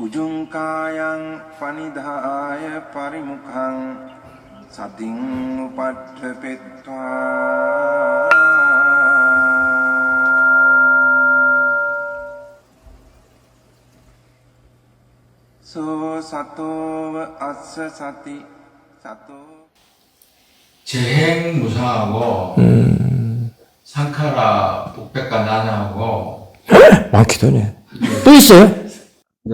Ujungkayang panidhaya parimukhang sating upadhepetva so sato assa sati sato 재행무상하고 상카라 uk백가 나냐하고 많기도 하네. 또 있어요?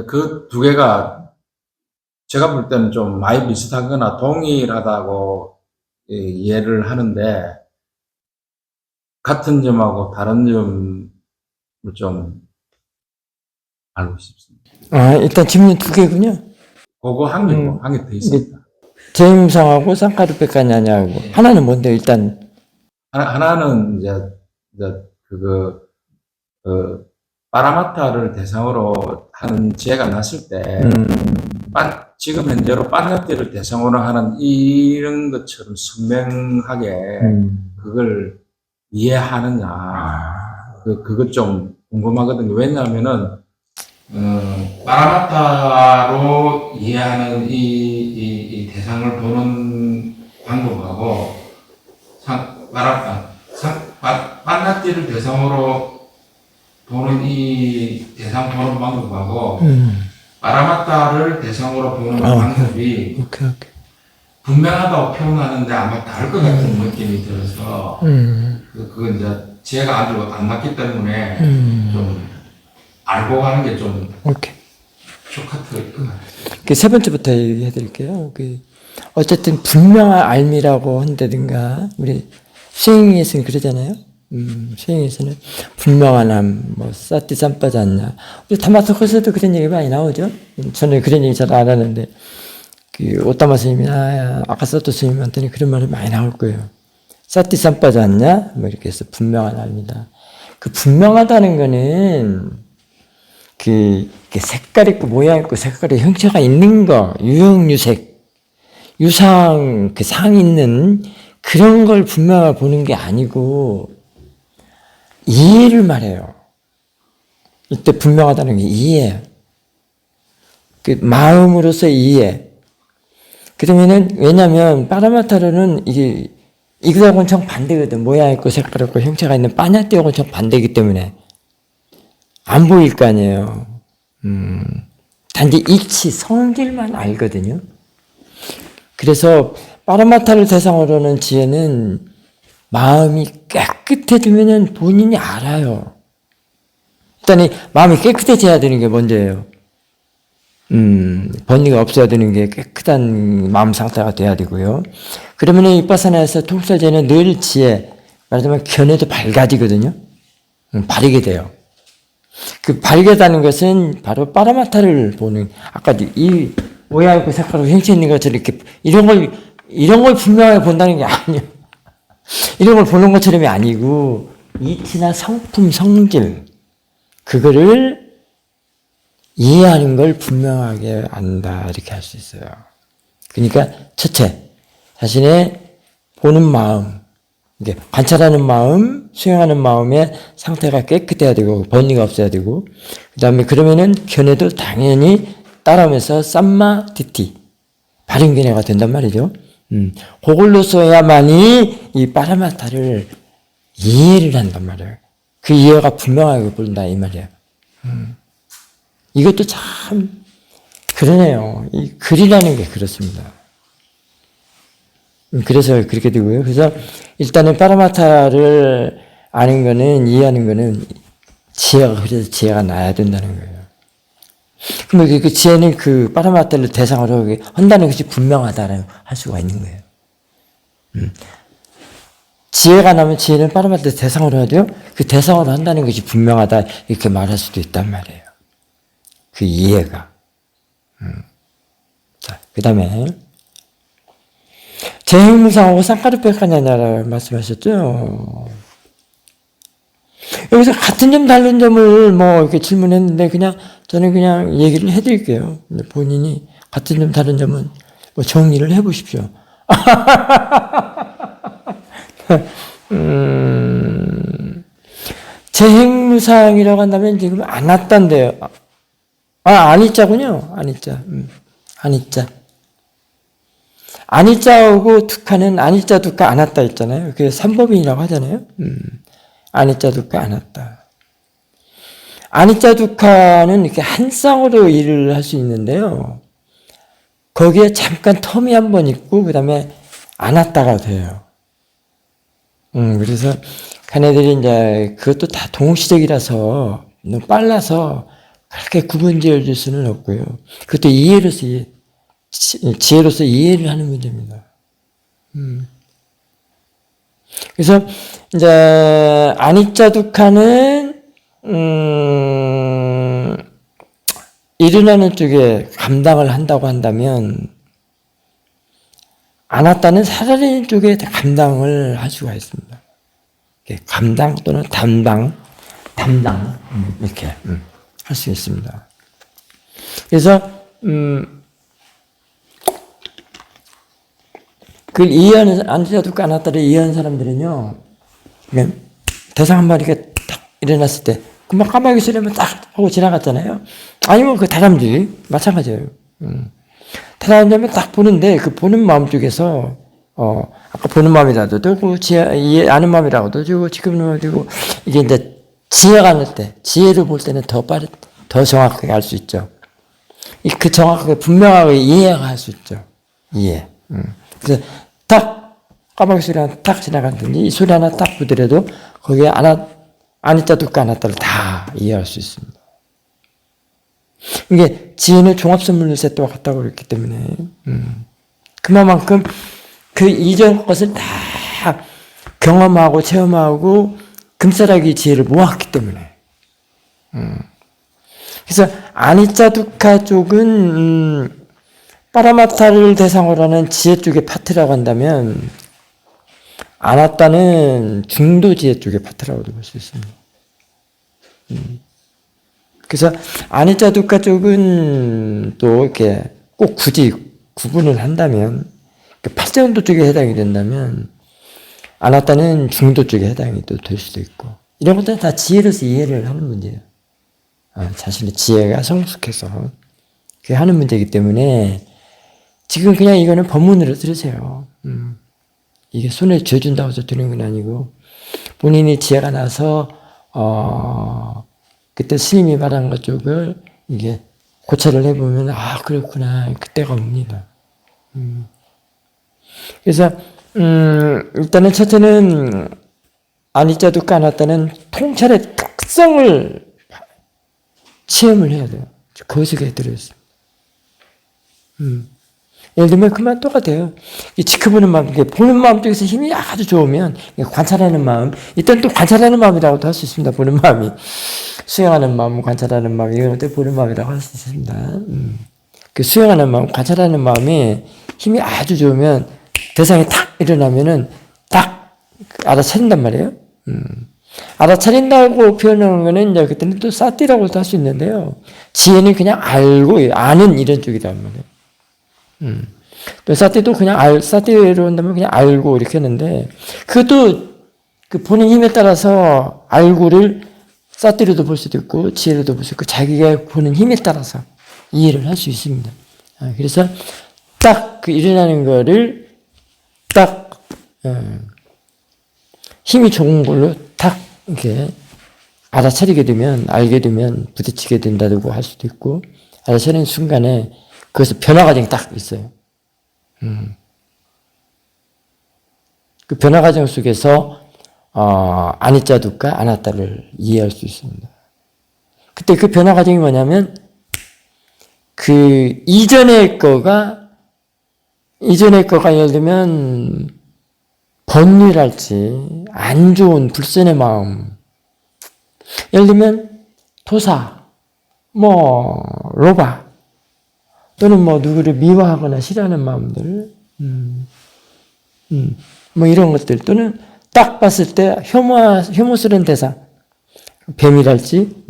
그 두 개가 제가 볼 때는 좀 많이 비슷하거나 동일하다고 이해를 하는데 같은 점하고 다른 점을 좀 알고 싶습니다. 아, 일단 질문 두 개군요. 그거 한 개 더 있습니다. 재임상하고 쌍카르페카냐냐고. 하나는 뭔데, 일단. 하나는 이제 파라마타를 대상으로 하는 지혜가 났을 때, 지금 현재로 빠냐띠를 대상으로 하는 이런 것처럼 선명하게 그걸 이해하느냐. 그것 좀 궁금하거든요. 왜냐하면은, 파라마타로 이해하는 이 대상을 보는 방법하고, 빠냐띠를 대상으로 보는 이 대상 보는 방법하고 파라마타를 대상으로 보는 방법이 오케이. 분명하다고 표현하는데 아마 다를 것 같은 느낌이 들어서 그건 이제 지혜가 아주 안 맞기 때문에 좀 알고 가는 게 좀 오케이. 쇼카트일 것 같아요. 세 번째부터 얘기해 드릴게요. 어쨌든 분명한 알미라고 한다든가, 우리 수행에서는 그러잖아요. 수행에서는 분명한 암, 사티 쌈빠지 않냐. 우리 타마토코스도 그런 얘기 많이 나오죠. 저는 그런 얘기 잘 안 하는데, 오타마 스님이나 아카사토 스님한테는 그런 말이 많이 나올 거예요. 사티 쌈빠지 않냐? 이렇게 해서 분명한 암이다. 그 분명하다는 거는, 색깔 있고 모양 있고 색깔의 형체가 있는 거, 유형유색, 유상, 상 있는 그런 걸 분명하게 보는 게 아니고, 이해를 말해요. 이때 분명하다는 게 이해예요. 마음으로서 이해. 그러면은, 왜냐면, 파라마타르는 이거하고는 정반대거든. 모양 있고 색깔 있고 형체가 있는 빠냐띠하고는 정반대이기 때문에. 안 보일 거 아니에요. 단지 이치, 성질만 알거든요. 그래서, 파라마타를 대상으로는 지혜는 마음이 깨끗해지면은 본인이 알아요. 일단 마음이 깨끗해져야 되는 게 먼저예요. 번뇌가 없어야 되는 게 깨끗한 마음 상태가 돼야 되고요. 그러면은 이빠사나에서 통설제는 늘 지혜, 말하자면 견해도 밝아지거든요. 바르게 돼요. 그 바르게다는 것은 바로 파라마타를 보는, 아까 이 모양 있고 색깔로 형체 있는 것처럼 이렇게 이런 걸 분명하게 본다는 게 아니에요. 이런 걸 보는 것처럼이 아니고 이치나 성품, 성질 그거를 이해하는 걸 분명하게 안다 이렇게 할 수 있어요. 그러니까 첫째, 자신의 보는 마음, 이게 관찰하는 마음, 수행하는 마음의 상태가 깨끗해야 되고 번뇌가 없어야 되고 그 다음에 그러면은 견해도 당연히 따라오면서 쌈마 디티 바른 견해가 된단 말이죠. 그걸로써야만이 이 파라마타를 이해를 한단 말이에요. 그 이해가 분명하게 보인다 이 말이에요. 이것도 참 그러네요. 이 글이라는 게 그렇습니다. 그래서 그렇게 되고요. 그래서 일단은 파라마타를 아는 거는 이해하는 거는 그래서 지혜가 나야 된다는 거예요. 그러면 그 지혜는 그 파라마타를 대상으로 한다는 것이 분명하다라고 할 수가 있는 거예요. 지혜가 나면 지혜는 파라마타를 대상으로 하죠. 그 대상으로 한다는 것이 분명하다 이렇게 말할 수도 있단 말이에요. 그 이해가. 자, 그 다음에 재행무상하고 쌍카르페카냐냐라고 말씀하셨죠. 여기서 같은 점 다른 점을 이렇게 질문했는데 저는 그냥 얘기를 해드릴게요. 본인이 같은 점 다른 점은 정리를 해보십시오. 재행무상이라고 한다면 지금 안 왔단데요. 아니자군요. 아니자. 아니자. 아니자하고 두카는 아니자 두카 아나따 있잖아요. 그게 삼법인이라고 하잖아요. 아니자 두카 아나따. 아니자 두카는 이렇게 한 쌍으로 일을 할 수 있는데요. 거기에 잠깐 텀이 한 번 있고 그 다음에 아나따가 돼요. 그래서 걔네들이 이제 그것도 다 동시적이라서 너무 빨라서 그렇게 구분 지어줄 수는 없고요. 그것도 지혜로서 이해를 하는 문제입니다. 그래서 이제 아니짜 두카는 일어나는 쪽에 감당을 한다고 한다면 아나따는 사라지는 쪽에 감당을 할 수가 있습니다. 감당 또는 담당 이렇게 할 수 있습니다. 그래서 그 이해하는 아니자 두카 아나따를 이해하는 사람들은요, 대상 한 마리가 딱 일어났을 때 금방 까마귀 소리만 딱 하고 지나갔잖아요. 아니면 그 다람쥐 마찬가지예요. 다람쥐면 딱 보는데 그 보는 마음 쪽에서 아까 보는 마음이라도 되고 이해 아는 마음이라고도 되고 지금 되고 이게 이제 지혜가 날 때 지혜를 볼 때는 더 정확하게 알 수 있죠. 그 정확하게 분명하게 이해가 할 수 있죠. 이해. 그래서 딱 까마귀 소리 하나 딱 지나갔든지 이 소리 하나 딱 보더라도 거기에 아니자 두카 아나따를 다 이해할 수 있습니다. 이게 지혜는 종합선물 세트와 같다고 그랬기 때문에 그만큼 그 이전 것을 다 경험하고 체험하고 금싸라기 지혜를 모았기 때문에 그래서 아니자 두카 쪽은 파라마타를 대상으로 하는 지혜 쪽의 파트라고 한다면 아나따는 중도 지혜 쪽의 파트라고도 볼 수 있습니다. 그래서 아니자 두카 쪽은 또 이렇게 꼭 굳이 구분을 한다면 팔자운도 쪽에 해당이 된다면 아나따는 중도 쪽에 해당이 또 될 수도 있고 이런 것들은 다 지혜로서 이해를 하는 문제예요. 자신의 지혜가 성숙해서 그게 하는 문제이기 때문에 지금 그냥 이거는 법문으로 들으세요. 이게 손에 쥐어준다고 해서 되는 건 아니고 본인이 지혜가 나서 그때 스님이 말한 것 쪽을 이게 고찰을 해보면 그렇구나 그때가 옵니다. 그래서 일단은 첫째는 아니자 두카 아나따는 통찰의 특성을 체험을 해야 돼요. 거기서 들어있어요. 예를 들면 그만 똑같아요. 이 지켜보는 마음, 보는 마음 쪽에서 힘이 아주 좋으면 관찰하는 마음, 일단 또 관찰하는 마음이라고도 할 수 있습니다. 보는 마음이 수행하는 마음, 관찰하는 마음 이런 것들 보는 마음이라고 할 수 있습니다. 그 수행하는 마음, 관찰하는 마음이 힘이 아주 좋으면 대상이 탁 일어나면은 딱 알아차린단 말이에요. 알아차린다고 표현하는 거는 이제 그때는 또 사띠라고도 할 수 있는데요. 지혜는 그냥 알고 아는 이런 쪽이란 말이에요. 또 사띠도 그냥 사띠로 한다면 그냥 알고 이렇게 했는데 그것도 그 보는 힘에 따라서 알고를 사띠로도 볼 수도 있고 지혜로도 볼 수 있고 자기가 보는 힘에 따라서 이해를 할 수 있습니다. 그래서 딱 그 일어나는 거를 딱 힘이 좋은 걸로 딱 이렇게 알아차리게 되면 알게 되면 부딪히게 된다고 할 수도 있고 알아차리는 순간에 그것을 변화 과정이 딱 있어요. 그 변화 과정 속에서 아니자 두카 아나따를 이해할 수 있습니다. 그때 그 변화 과정이 뭐냐면 그 이전의 거가 예를 들면 번뇌랄지 안 좋은 불선의 마음, 예를 들면 도사, 로바 또는 누구를 미워하거나 싫어하는 마음들, 이런 것들 또는 딱 봤을 때 혐오스러운 대상, 뱀이랄지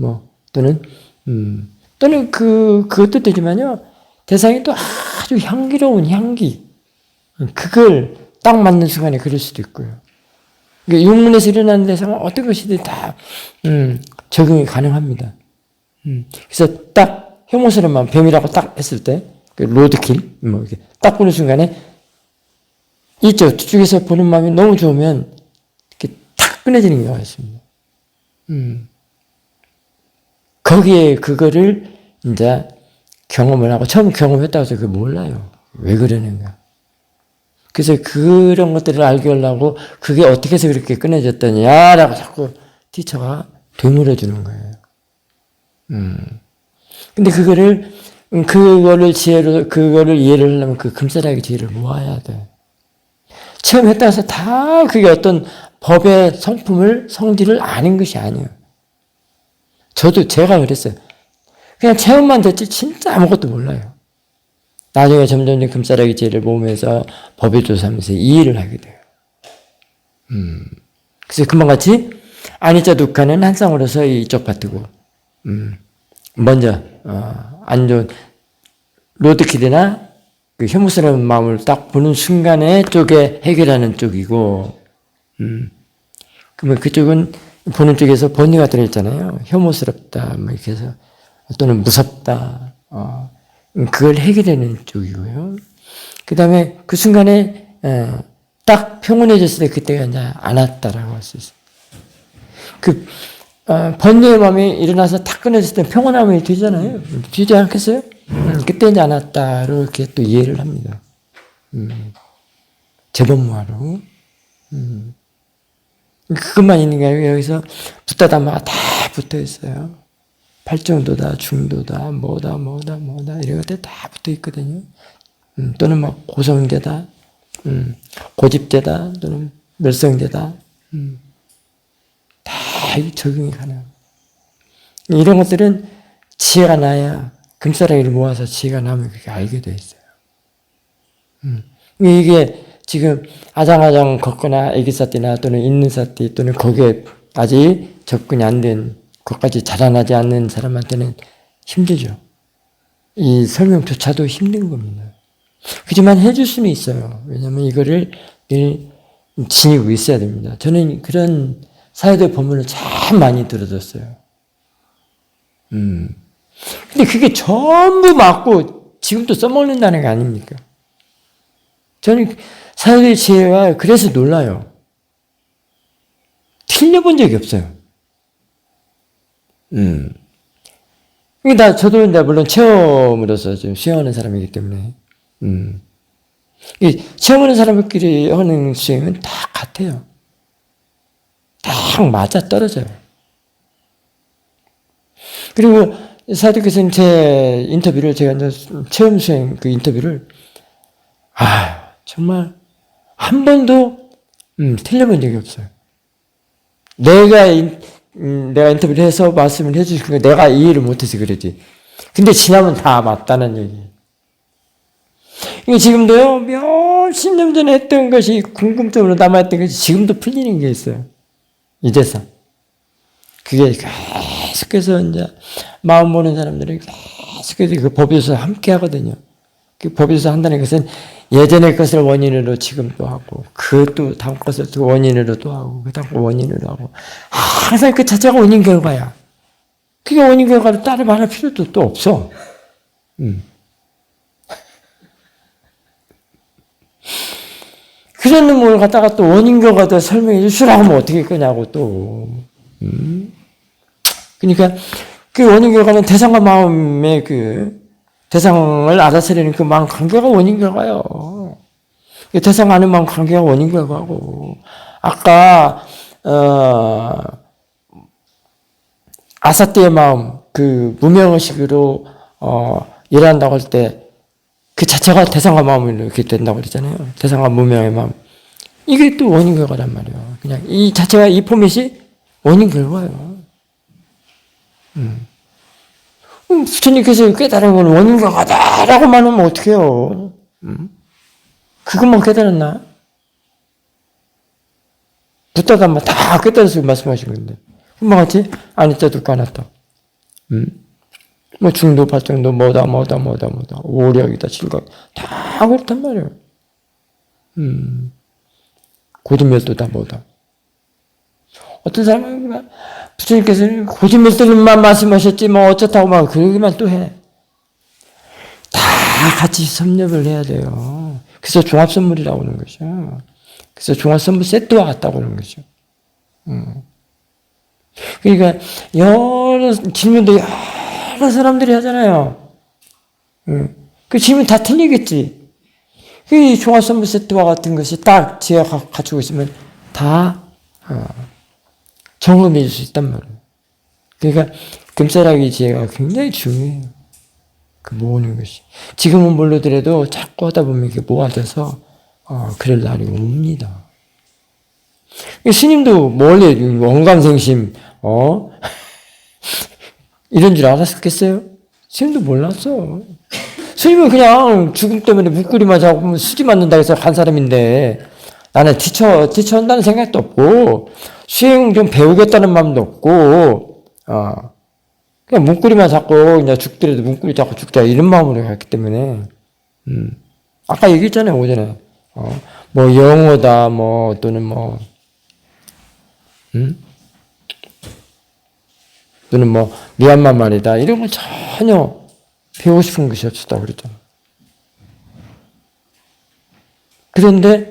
또는 그것도 되지만요 대상이 또 아주 향기로운 향기, 그걸 딱 맞는 순간에 그럴 수도 있고요. 그러니까 육문에서 일어나는 대상은 어떤 것이든 다 적용이 가능합니다. 그래서 딱 혐오스러운 뱀이라고 딱 했을 때, 그 로드킬, 뭐, 이렇게 딱 보는 순간에, 저쪽에서 보는 마음이 너무 좋으면, 이렇게 탁 끊어지는 경우가 있습니다. 거기에 그거를 이제 경험을 하고, 처음 경험했다고 해서 그걸 몰라요. 왜 그러는가. 그래서 그런 것들을 알게 하려고, 그게 어떻게 해서 그렇게 끊어졌더냐라고 자꾸 티처가 되물어주는 거예요. 근데 그거를 이해를 하려면 그 금사라기 지혜를 모아야 돼. 처음 했다고 해서 다 그게 어떤 법의 성질을 아는 것이 아니에요. 제가 그랬어요. 그냥 체험만 됐지, 진짜 아무것도 몰라요. 나중에 점점 금사라기 지혜를 모으면서 법을 조사하면서 이해를 하게 돼요. 그래서 금방 같이, 아니자 두카는 한 쌍으로서 이쪽 파트고, 먼저, 안 좋은, 로드킬이나 그 혐오스러운 마음을 딱 보는 순간에 쪽에 해결하는 쪽이고, 그러면 그쪽은 보는 쪽에서 번뇌가 들어있잖아요. 혐오스럽다, 뭐 이렇게 해서, 또는 무섭다, 그걸 해결하는 쪽이고요. 그 다음에 그 순간에, 딱 평온해졌을 때 그때가 이제 안 왔다라고 할 수 있어요. 번뇌의 마음이 일어나서 탁 끊어졌을 때 평온함이 되잖아요. 되지 않겠어요? 그때 이제 안 왔다로 이렇게 또 이해를 합니다. 재범무화로. 그것만 있는 게 아니고 여기서 붓다담마가 다 붙어 있어요. 팔정도다, 중도다, 뭐다, 이런 것들 다 붙어 있거든요. 또는 뭐 고성제다, 고집제다, 또는 멸성제다. 다 적용이 가능합니다. 이런 것들은 지혜가 나야, 금사라기를 모아서 지혜가 나면 그렇게 알게 돼 있어요. 이게 지금 아장아장 걷거나 애기사띠나 또는 있는 사띠 또는 거기에 아직 접근이 안 된, 그것까지 자라나지 않는 사람한테는 힘들죠. 이 설명조차도 힘든 겁니다. 그렇지만 해줄 수는 있어요. 왜냐하면 이거를 늘 지니고 있어야 됩니다. 저는 그런 사회적 법문을 참 많이 들어줬어요. 근데 그게 전부 맞고 지금도 써먹는다는 게 아닙니까? 저는 사회적 지혜가 그래서 놀라요. 틀려본 적이 없어요. 저도 이제 물론 체험으로서 좀 수행하는 사람이기 때문에, 이 체험하는 사람들끼리 하는 수행은 다 같아요. 딱 맞아 떨어져요. 그리고 사도께서는 제 인터뷰를, 제가 이제 체험 수행 그 인터뷰를, 정말 한 번도 틀려본 적이 없어요. 내가 인터뷰를 해서 말씀을 해주신 거 내가 이해를 못해서 그러지. 근데 지나면 다 맞다는 얘기. 이게 지금도요, 몇십 년 전에 했던 것이 궁금증으로 남아있던 것이 지금도 풀리는 게 있어요. 이제서. 그게 계속해서 이제 마음 보는 사람들이 계속해서 그 법에서 함께 하거든요. 그 법에서 한다는 것은 예전의 것을 원인으로 지금도 하고, 또 다음 것을 또 원인으로 또 하고, 그 다음 거 원인으로 하고, 항상 그 자체가 원인 결과야. 그게 원인 결과를 따로 말할 필요도 또 없어. 그런 놈을 갖다가 또 원인 결과도 설명해 주라고 하면 어떻게 거냐고 또. 그러니까 그 원인 결과는 대상과 마음의 대상을 알아차리는 그 마음 관계가 원인 결과요. 대상 아는 마음 관계가 원인 결과고. 아까 아사띠의 마음, 그 무명의식으로 일한다고 할 때 그 자체가 대상과 마음으로 이렇게 된다고 그랬잖아요. 대상과 무명의 마음. 이게 또 원인 결과란 말이에요. 그냥 이 자체가 이 포맷이 원인 결과예요. 부처님께서 깨달은 건 원인 결과다라고만 하면 어떡해요. 그것만 깨달았나? 붓다담마 다 깨달아서 말씀하신 건데. 금방 같이 아니자 두카 아나타. 뭐 중도, 발정도, 뭐다, 오력이다, 실각 다 그렇단 말이에요. 고진멸도다, 뭐다. 어떤 사람은 부처님께서는 고진멸도만 말씀하셨지 뭐 어쩌다고 막 그러기만 또 해. 같이 섭렵을 해야 돼요. 그래서 종합선물이라고 하는 거죠. 그래서 종합선물 세트와 같다고 하는 거죠. 그러니까 여러 질문도 여러 사람들이 하잖아요. 그 질문 다 틀리겠지. 이 종합선물 세트와 같은 것이 딱 지혜가 갖추고 있으면 다 점검해 줄 수 있단 말이에요. 그러니까 금사라기 지혜가 굉장히 중요해요. 그 모으는 것이. 지금은 모르더라도 자꾸 하다 보면 이게 모아져서 그럴 날이 옵니다. 스님도 원래 원감생심 이런 줄 알았겠어요? 스님도 몰랐어. 스님은 그냥 죽음 때문에 묵구리만 잡으면 수지 맞는다고 해서 간 사람인데 나는 티처한다는 생각도 없고 수행 좀 배우겠다는 마음도 없고 그냥 문구리만 잡고 이제 죽더라도 문구리 잡고 죽자 이런 마음으로 갔기 때문에 아까 얘기했잖아요 오전에 뭐 영어다 뭐 또는 뭐 또는 뭐 미얀마 말이다 이런 건 전혀 배우고 싶은 것이 없었다고 그랬잖아. 그런데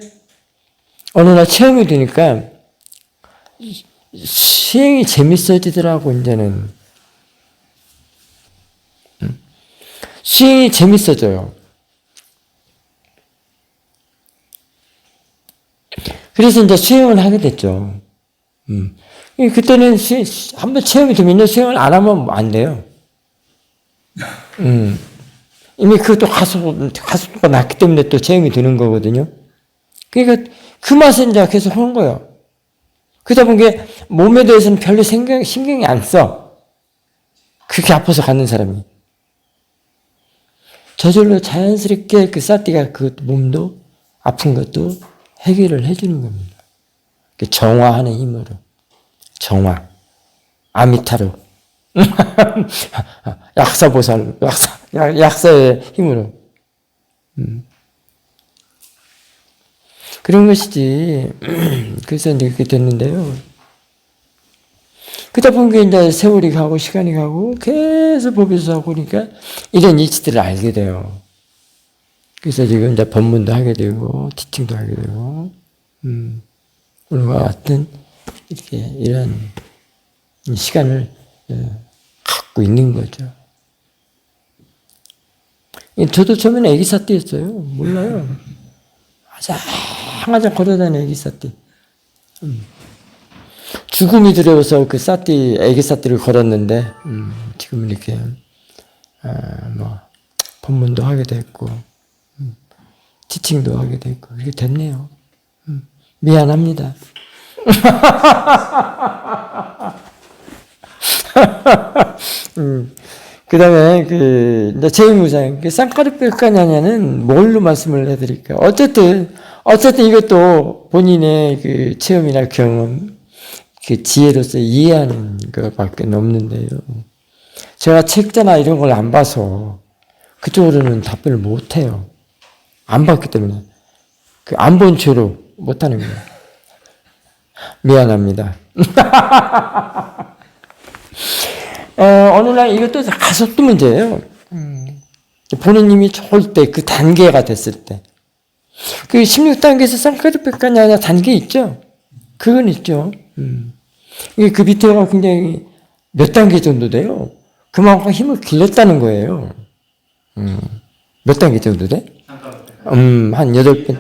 어느 날 체험이 되니까 수행이 재밌어지더라고 이제는. 수행이 재밌어져요. 그래서 이제 수행을 하게 됐죠. 그때는 한번 체험이 되면 수행을 안 하면 안 돼요. 이미 그것도 가속도가 낮기 때문에 또 체험이 되는 거거든요. 그러니까 그 맛을 이제 계속 하는 거예요. 그러다 보니까 몸에 대해서는 별로 신경이 안 써. 그렇게 아파서 가는 사람이. 저절로 자연스럽게 그 사띠가 그 몸도 아픈 것도 해결을 해주는 겁니다. 정화하는 힘으로. 정화. 아미타로. 약사보살, 약사의 힘으로. 그런 것이지. 그래서 이제 그렇게 됐는데요. 그러다 보니까 이제 세월이 가고 시간이 가고 계속 법에서 하고 그러니까 이런 이치들을 알게 돼요. 그래서 지금 이제 법문도 하게 되고 티칭도 하게 되고 오늘과 같은 이렇게 이런 시간을 갖고 있는 거죠. 저도 처음에는 애기사띠였어요. 몰라요. 항상 걸어다니는 애기사띠. 죽음이 두려워서 그 사띠, 애기사띠를 걸었는데, 지금 이렇게, 법문도 하게 됐고, 티칭도 하게 됐고, 그렇게 됐네요. 미안합니다. 그 다음에, 이제 제2무상, 쌍카르페카냐냐는 뭘로 말씀을 해드릴까요? 어쨌든 이것도 본인의 그 체험이나 경험, 그 지혜로서 이해하는 것밖에 없는데요. 제가 책자나 이런 걸 안 봐서 그쪽으로는 답변을 못 해요. 안 봤기 때문에. 안 본 죄로 못 하는 거예요. 미안합니다. 어느 날 이것도 가속도 문제예요. 보는 힘이 좋을 때, 그 단계가 됐을 때. 그 16단계에서 쌍카르페카냐냐 단계 있죠? 그건 있죠. 그 밑에가 굉장히 몇 단계 정도 돼요? 그만큼 힘을 길렀다는 거예요. 몇 단계 정도 돼? 한 8배.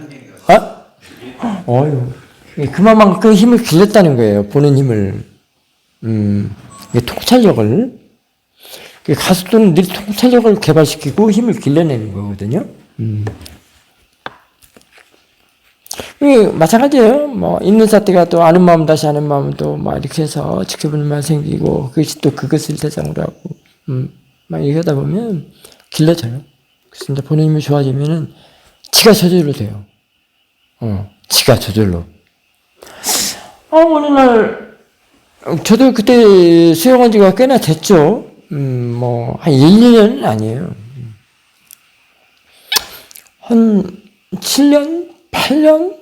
그만큼 힘을 길렀다는 거예요. 보는 힘을. 통찰력을. 가속도는 늘 통찰력을 개발시키고 힘을 길러내는 거거든요. 마찬가지예요. 뭐, 있는 사태가 또 아는 마음 다시 아는 마음 또 막 이렇게 해서 지켜보는 말 생기고, 그것이 또 그것을 대상으로 하고, 막 얘기하다 보면 길러져요. 그래서 이제 보는 힘이 좋아지면은 지가 저절로 돼요. 지가 저절로. 어느 날, 저도 그때 수영한 지가 꽤나 됐죠. 한 1, 2년은 아니에요. 한 7년? 8년?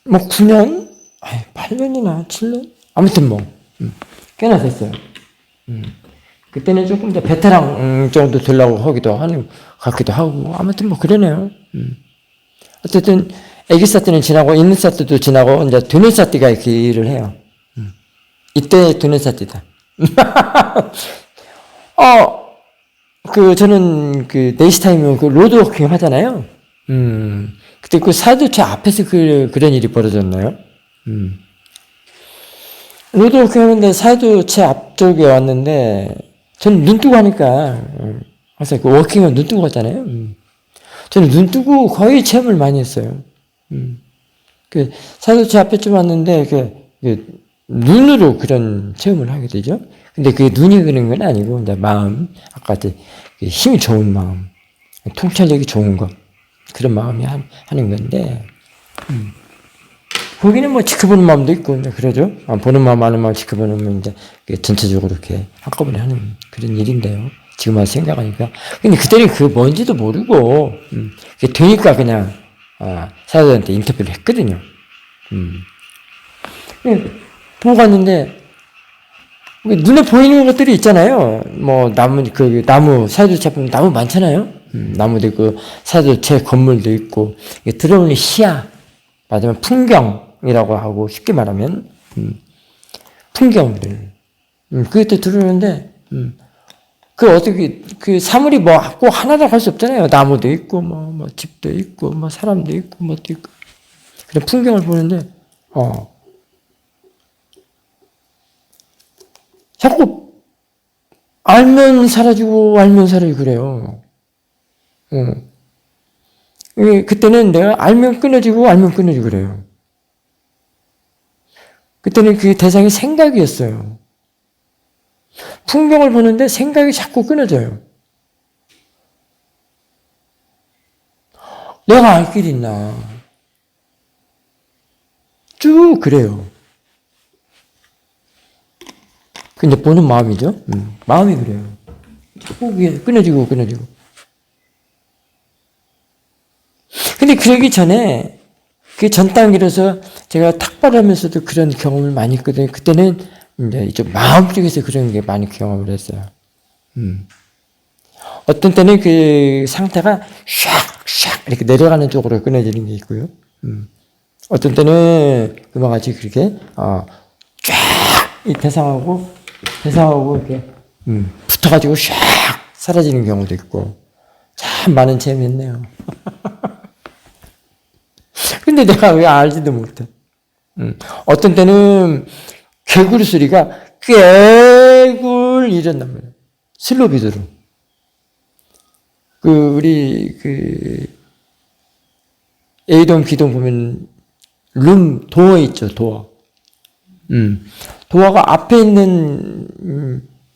9년? 8년이나 7년? 아무튼 꽤나 됐어요. 그때는 조금 더 베테랑 정도 되려고 하기도 같기도 하고, 아무튼 뭐 그러네요. 어쨌든, 에기사띠는 지나고, 있는사띠도 지나고, 이제 드는사띠가 이렇게 일을 해요. 이때 드는사띠다. 저는 네이스타임은 로드워킹 하잖아요. 그때 사도체 앞에서 그런 일이 벌어졌나요? 로드워킹 하는데 사도체 앞쪽에 왔는데, 저는 눈 뜨고 하니까, 항상 워킹은 눈 뜨고 하잖아요. 저는 눈 뜨고 거의 체험을 많이 했어요. 사도체 앞에 좀 왔는데, 눈으로 그런 체험을 하게 되죠. 근데 그게 눈이 그런 건 아니고, 이제 마음, 아까 힘이 좋은 마음, 통찰력이 좋은 것, 그런 마음이 하는 건데, 거기는 뭐 지켜보는 마음도 있고, 이제 그러죠. 보는 마음, 아는 마음 지켜보는 이제 전체적으로 이렇게 한꺼번에 하는 그런 일인데요. 지금 와서 생각하니까. 근데 그때는 뭔지도 모르고, 그게 되니까 그냥, 사도한테 인터뷰를 했거든요. 보고 갔는데, 눈에 보이는 것들이 있잖아요. 뭐, 나무, 사도체 보면 나무 많잖아요. 나무도 있고, 사도체 건물도 있고, 들어오는 시야, 맞으면 풍경이라고 하고, 쉽게 말하면, 풍경들. 그때 들어오는데, 사물이 꼭 하나라고 할 수 없잖아요. 나무도 있고, 집도 있고, 사람도 있고, 뭐도 있고. 그런 풍경을 보는데, 자꾸 알면 사라지고 알면 사라지고 그래요. 그때는 내가 알면 끊어지고 알면 끊어지고 그래요. 그때는 그 대상이 생각이었어요. 풍경을 보는데 생각이 자꾸 끊어져요. 내가 알 길이 있나. 쭉 그래요. 근데 보는 마음이죠. 마음이 그래요. 자꾸 끊어지고 끊어지고. 근데 그러기 전에 그 전 단계로서 제가 탁발하면서도 그런 경험을 많이 했거든요. 그때는 이제 좀 마음 쪽에서 그런 게 많이 경험을 했어요. 어떤 때는 그 상태가 샥샥 이렇게 내려가는 쪽으로 끊어지는 게 있고요. 어떤 때는 그와 같이 그렇게 쫙 이 대상하고 이렇게 붙어가지고 샥 사라지는 경우도 있고 참 많은 체험했네요. 근데 내가 왜 알지도 못해. 어떤 때는 개구리 소리가 깨굴 이런단 말이에요. 슬로비드로. 우리 A동, B동 보면 도어 있죠, 도어. 도어가 앞에 있는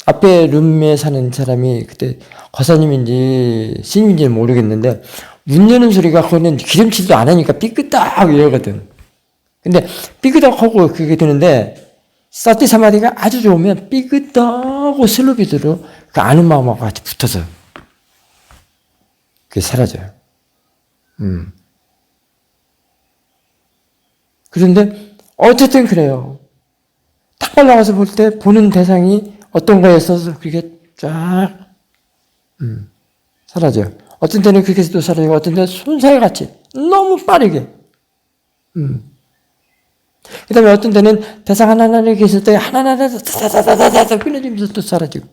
앞에 룸에 사는 사람이 그때 거사님인지 스님인지는 모르겠는데 문 여는 소리가 그거는 기름칠도 안 하니까 삐끄딱 이러거든. 근데 삐끄덕하고 그게 되는데 사티 사마디가 아주 좋으면 삐끄덕하고 슬로비드로 그 아는 마음하고 같이 붙어서 그게 사라져요. 그런데 어쨌든 그래요. 탁발 나가서 볼 때 보는 대상이 어떤 거에 있어서 그게 쫙 사라져요. 어떤 때는 그렇게 해서 또 사라지고 어떤 때는 손살같이 너무 빠르게 그 다음에 어떤 때는 대상 하나하나 이렇게 있을 때 하나하나 다다다다다다 끊어지면서 또 사라지고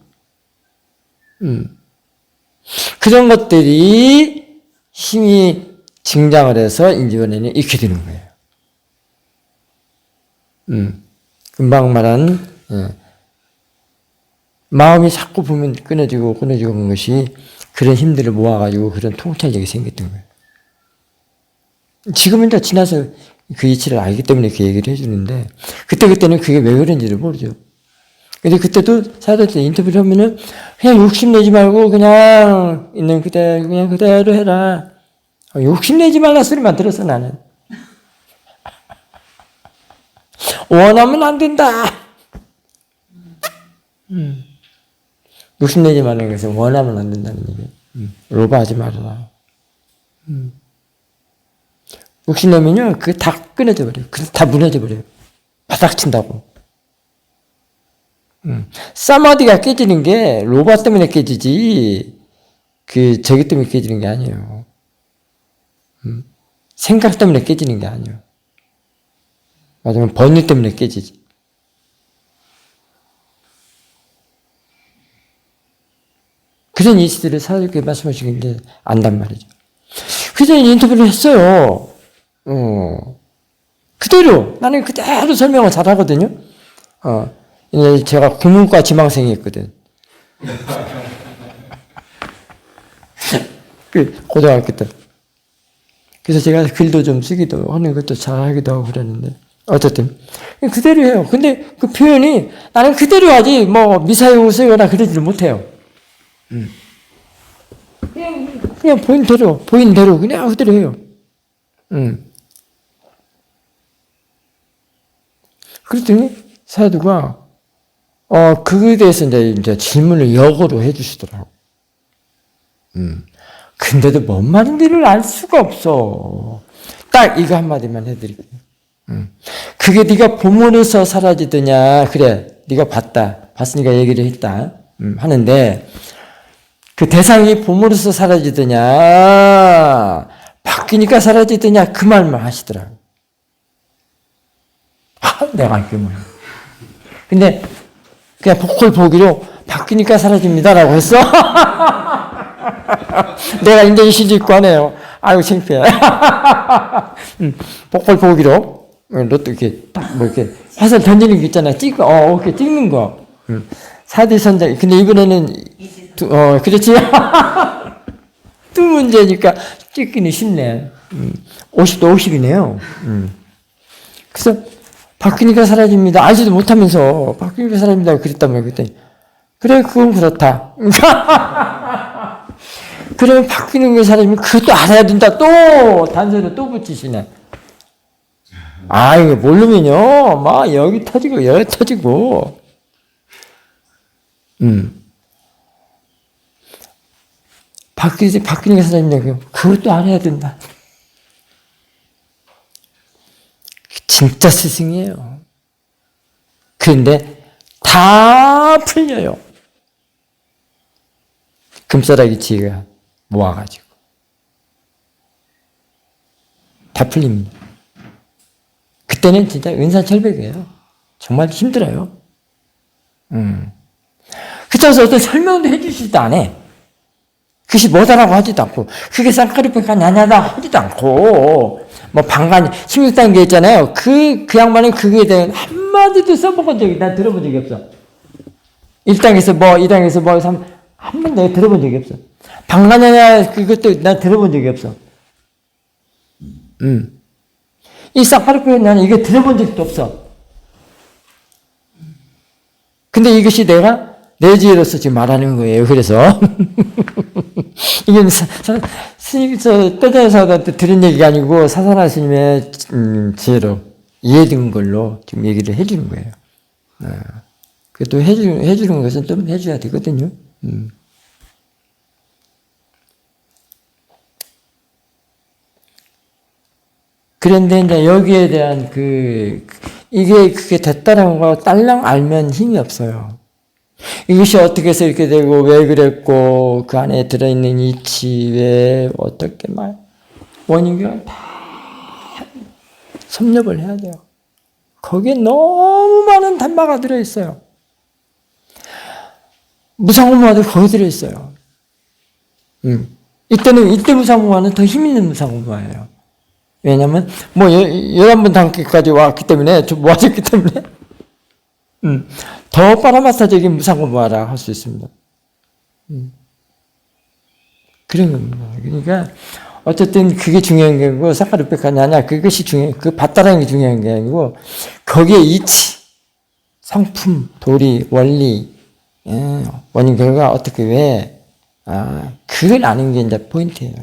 그런 것들이 힘이 증장을 해서 인지원에는 익게 되는 거예요. 금방 말한 마음이 자꾸 보면 끊어지고 그런 것이 그런 힘들을 모아가지고 그런 통찰력이 생겼던 거예요. 지금은 다 지나서 그 이치를 알기 때문에 그 얘기를 해주는데 그때는 그게 왜 그런지를 모르죠. 근데 그때도 사도한테 인터뷰를 하면은 그냥 욕심내지 말고 그냥 있는 그냥 그대로 해라. 욕심내지 말라 소리만 들었어 나는. 원하면 안 된다. 욕심내지 말라는 것은 원하면 안 된다는 얘기예요. 로바하지 말아라. 욕심내면요, 그게 다 끊어져 버려요. 그래서 다 무너져 버려요. 바닥 친다고. 사마디가 깨지는 게 로바 때문에 깨지지, 저기 때문에 깨지는 게 아니에요. 생각 때문에 깨지는 게 아니에요. 맞으면 번뇌 때문에 깨지지. 그런 이치들을 사도님께 말씀하시는데 안단 말이죠. 그래서 인터뷰를 했어요. 그대로 나는 그대로 설명을 잘하거든요. 제가 국문과 지망생이었거든. 고등학교 때. 그래서 제가 글도 좀 쓰기도 하는 것도 잘하기도 하고 그랬는데 어쨌든 그대로 해요. 근데 그 표현이 나는 그대로 하지 뭐 미사용을 쓰거나 그러지를 못해요. 그냥 보인 대로 그냥 그대로 해요. 그랬더니 사두가 그거에 대해서 이제 질문을 역으로 해주시더라고. 근데도 뭔 말인지를 알 수가 없어. 딱 이거 한마디만 해드릴게요. 그게 네가 보물에서 사라지더냐. 그래, 네가 봤으니까 얘기를 했다. 하는데 그 대상이 보물에서 사라지더냐, 바뀌니까 사라지더냐 그 말만 하시더라고. 내가 알게 뭐야. 근데 그냥 보컬 보기로 바뀌니까 사라집니다라고 했어. 내가 이제 시집 가네요. 아이고 창피해. 보컬 보기로 로또 이렇게 딱 뭐 이렇게 화살 던지는 거 있잖아. 이렇게 찍는 거. 사대선장. 근데 이번에는 그렇지. 두 문제니까 찍기는 쉽네. 50도 50이네요. 그래서 바뀌니까 사라집니다. 알지도 못하면서 바뀌니까 사라집니다. 그랬단 그랬더니 그래 그건 그렇다. 그러면 바뀌는 게 사라지면 그것도 알아야 된다. 또 단서를 또 붙이시네. 이거 모르면요 막 여기 터지고 여기 터지고. 바뀌는 게 사라집니다. 그것도 알아야 된다. 진짜 스승이에요. 그런데 다 풀려요. 금싸라기 지혜가 모아가지고. 다 풀립니다. 그때는 진짜 은사철벽이에요. 정말 힘들어요. 그래서 어떤 설명도 해주시지도 않아. 그것이 뭐다라고 하지도 않고, 그게 쌍꺼리뼈가 나냐다 하지도 않고, 뭐 방간 16단계 있잖아요. 그 양반은 그거에 대한 한마디도 써본 적이, 난 들어본 적이 없어. 1단계에서 뭐, 2단계에서 뭐, 한 번 내가 들어본 적이 없어. 방간하냐, 그것도 난 들어본 적이 없어. 이 쌍꺼리뼈에 나는 이거 들어본 적도 없어. 근데 이것이 내가 내 지혜로서 지금 말하는 거예요. 그래서 이건 스님께서 떠자사한테 들은 얘기가 아니고 사사나 스님의 지혜로 이해된 걸로 지금 얘기를 해주는 거예요. 그래도 해주는 것은 좀 해줘야 되거든요. 그런데 이제 여기에 대한 그게 됐다는 거 딸랑 알면 힘이 없어요. 이것이 어떻게 해서 이렇게 되고, 왜 그랬고, 그 안에 들어있는 이치, 왜, 어떻게 원인과 다 섭렵을 해야 돼요. 거기에 너무 많은 단마가 들어있어요. 무상고무화도 거기 들어있어요. 이때 무상고무화는 더 힘있는 무상고무화예요. 왜냐면, 11번 단계까지 왔기 때문에, 좀 모아졌기 때문에, 더 파라마스타적인 무상고무화라 할 수 있습니다. 그런 겁니다. 그러니까, 어쨌든 그게 중요한 게 아니고, 사카르페카니 아니야. 그것이 그 봤다라는 게 중요한 게 아니고, 거기에 이치, 성품, 도리, 원리, 원인, 결과, 어떻게, 왜, 그걸 아는 게 이제 포인트예요.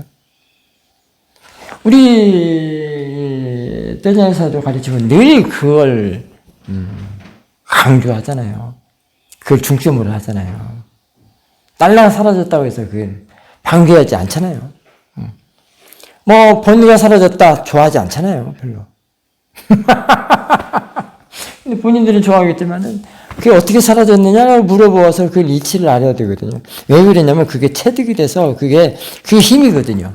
우리 대장사도 가르치면 늘 그걸 강조하잖아요. 그걸 중점으로 하잖아요. 딸랑 사라졌다고 해서 그걸 반겨하지 않잖아요. 뭐 본인가 사라졌다 좋아하지 않잖아요. 별로. 근데 본인들은 좋아하겠지만은 그게 어떻게 사라졌느냐고 물어보아서 그 이치를 알아야 되거든요. 왜 그러냐면 그게 체득이 돼서 그게 힘이거든요.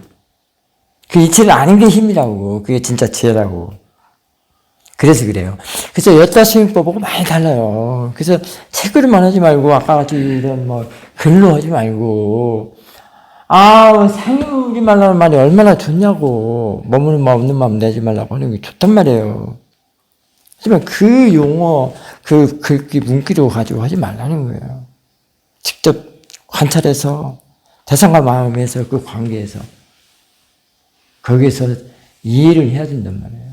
그 이치를 아는 게 힘이라고. 그게 진짜 지혜라고. 그래서 그래요. 그래서 여자 수행법하고 많이 달라요. 그래서 책으로만 하지 말고 아까 같이 이런 글로 하지 말고 상의 말라는 말이 얼마나 좋냐고. 머무는 마음 없는 마음 내지 말라고 하는 게 좋단 말이에요. 하지만 그 용어, 그 글귀, 문기로 가지고 하지 말라는 거예요. 직접 관찰해서 대상과 마음에서 그 관계에서 거기에서 이해를 해야 된단 말이에요.